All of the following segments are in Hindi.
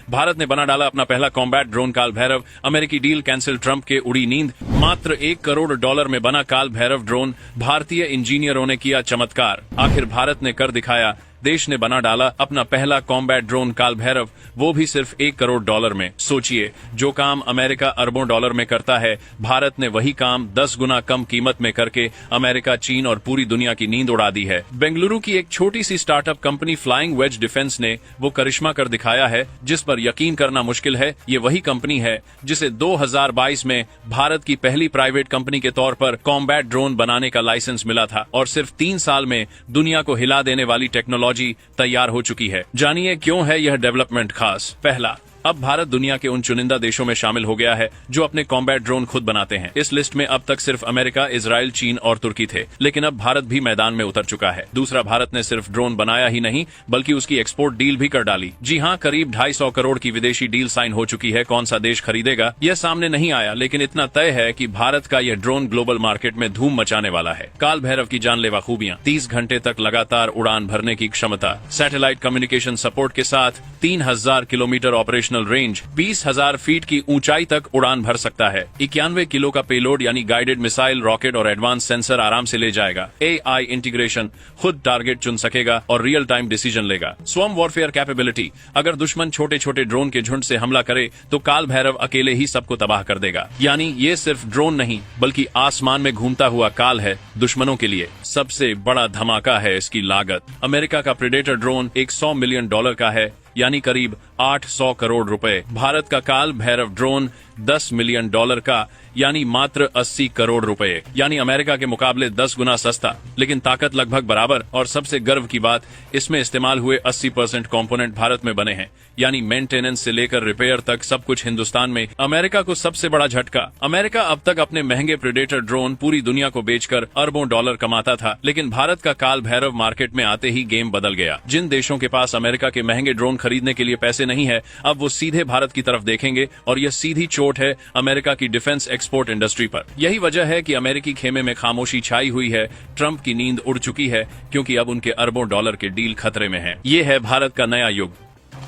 भारत ने बना डाला अपना पहला कॉम्बैट ड्रोन काल भैरव। अमेरिकी डील कैंसिल, ट्रंप के उड़ी नींद। मात्र $1 करोड़ में बना काल भैरव ड्रोन, भारतीय इंजीनियरों ने किया चमत्कार। आखिर भारत ने कर दिखाया, देश ने बना डाला अपना पहला कॉम्बैट ड्रोन काल भैरव, वो भी सिर्फ $1 करोड़ में। सोचिए, जो काम अमेरिका अरबों डॉलर में करता है, भारत ने वही काम 10 गुना कम कीमत में करके अमेरिका, चीन और पूरी दुनिया की नींद उड़ा दी है। बेंगलुरु की एक छोटी सी startup company flying wedge defence ने वो करिश्मा कर दिखाया है जिस पर यकीन करना मुश्किल है। ये वही कंपनी है जिसे 2022 में भारत की पहली प्राइवेट कंपनी के तौर पर कॉम्बैट ड्रोन बनाने का लाइसेंस मिला था और सिर्फ 3 साल में दुनिया को हिला देने वाली टेक्नोलॉजी तैयार हो चुकी है। जानिए क्यों है यह डेवलपमेंट खास। पहला, अब भारत दुनिया के उन चुनिंदा देशों में शामिल हो गया है जो अपने कॉम्बैट ड्रोन खुद बनाते हैं। इस लिस्ट में अब तक सिर्फ अमेरिका, इजराइल, चीन और तुर्की थे, लेकिन अब भारत भी मैदान में उतर चुका है। दूसरा, भारत ने सिर्फ ड्रोन बनाया ही नहीं बल्कि उसकी एक्सपोर्ट डील भी कर डाली। जी हाँ, करीब 250 करोड़ की विदेशी डील साइन हो चुकी है। कौन सा देश खरीदेगा यह सामने नहीं आया, लेकिन इतना तय है कि भारत का यह ड्रोन ग्लोबल मार्केट में धूम मचाने वाला है। काल भैरव की जानलेवा खूबियां: 30 घंटे तक लगातार उड़ान भरने की क्षमता, सैटेलाइट कम्युनिकेशन सपोर्ट के साथ 3000 किलोमीटर ऑपरेशनल रेंज, 20,000 फीट की ऊंचाई तक उड़ान भर सकता है। 91 किलो का पेलोड यानी गाइडेड मिसाइल, रॉकेट और एडवांस सेंसर आराम से ले जाएगा। AI इंटीग्रेशन, खुद टारगेट चुन सकेगा और रियल टाइम डिसीजन लेगा। स्वॉर्म वॉरफेयर कैपेबिलिटी, अगर दुश्मन छोटे छोटे ड्रोन के झुंड से हमला करे तो काल भैरव अकेले ही सबको तबाह कर देगा। यानी ये सिर्फ ड्रोन नहीं बल्कि आसमान में घूमता हुआ काल है दुश्मनों के लिए। सबसे बड़ा धमाका है इसकी लागत। अमेरिका का प्रेडेटर ड्रोन $100 मिलियन का है, यानी करीब 800 करोड़ रुपए। भारत का काल भैरव ड्रोन $10 मिलियन का, यानी मात्र 80 करोड़ रुपए, यानी अमेरिका के मुकाबले 10 गुना सस्ता, लेकिन ताकत लगभग बराबर। और सबसे गर्व की बात, इसमें इस्तेमाल हुए 80% कंपोनेंट भारत में बने हैं, यानी मेंटेनेंस से लेकर रिपेयर तक सब कुछ हिंदुस्तान में। अमेरिका को सबसे बड़ा झटका, अमेरिका अब तक अपने महंगे प्रेडेटर ड्रोन पूरी दुनिया को बेचकर अरबों डॉलर कमाता था, लेकिन भारत का काल भैरव मार्केट में आते ही गेम बदल गया। जिन देशों के पास अमेरिका के महंगे ड्रोन खरीदने के लिए पैसे नहीं है, अब वो सीधे भारत की तरफ देखेंगे और यह सीधी चोट है अमेरिका की डिफेंस एक्सपोर्ट इंडस्ट्री पर। यही वजह है कि अमेरिकी खेमे में खामोशी छाई हुई है। ट्रंप की नींद उड़ चुकी है क्योंकि अब उनके अरबों डॉलर के डील खतरे में हैं। ये है भारत का नया युग।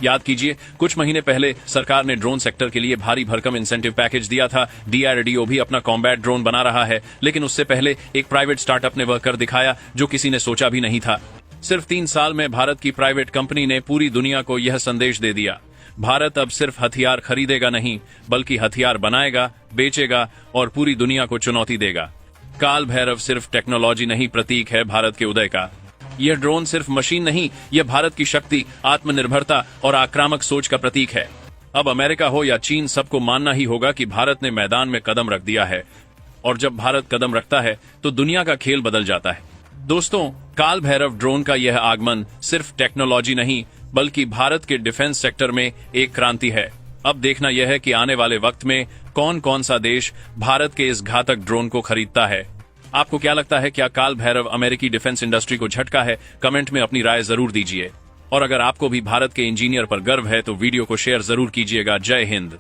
याद कीजिए, कुछ महीने पहले सरकार ने ड्रोन सेक्टर के लिए भारी भरकम इंसेंटिव पैकेज दिया था। DRDO भी अपना कॉम्बैट ड्रोन बना रहा है, लेकिन उससे पहले एक प्राइवेट स्टार्टअप ने वह कर दिखाया जो किसी ने सोचा भी नहीं था। सिर्फ 3 साल में भारत की प्राइवेट कंपनी ने पूरी दुनिया को यह संदेश दे दिया, भारत अब सिर्फ हथियार खरीदेगा नहीं बल्कि हथियार बनाएगा, बेचेगा और पूरी दुनिया को चुनौती देगा। काल भैरव सिर्फ टेक्नोलॉजी नहीं, प्रतीक है भारत के उदय का। यह ड्रोन सिर्फ मशीन नहीं, यह भारत की शक्ति, आत्मनिर्भरता और आक्रामक सोच का प्रतीक है। अब अमेरिका हो या चीन, सबको मानना ही होगा कि भारत ने मैदान में कदम रख दिया है, और जब भारत कदम रखता है तो दुनिया का खेल बदल जाता है। दोस्तों, काल भैरव ड्रोन का यह आगमन सिर्फ टेक्नोलॉजी नहीं बल्कि भारत के डिफेंस सेक्टर में एक क्रांति है। अब देखना यह है कि आने वाले वक्त में कौन कौन सा देश भारत के इस घातक ड्रोन को खरीदता है। आपको क्या लगता है, क्या काल भैरव अमेरिकी डिफेंस इंडस्ट्री को झटका है? कमेंट में अपनी राय जरूर दीजिए। और अगर आपको भी भारत के इंजीनियर पर गर्व है तो वीडियो को शेयर जरूर कीजिएगा। जय हिंद।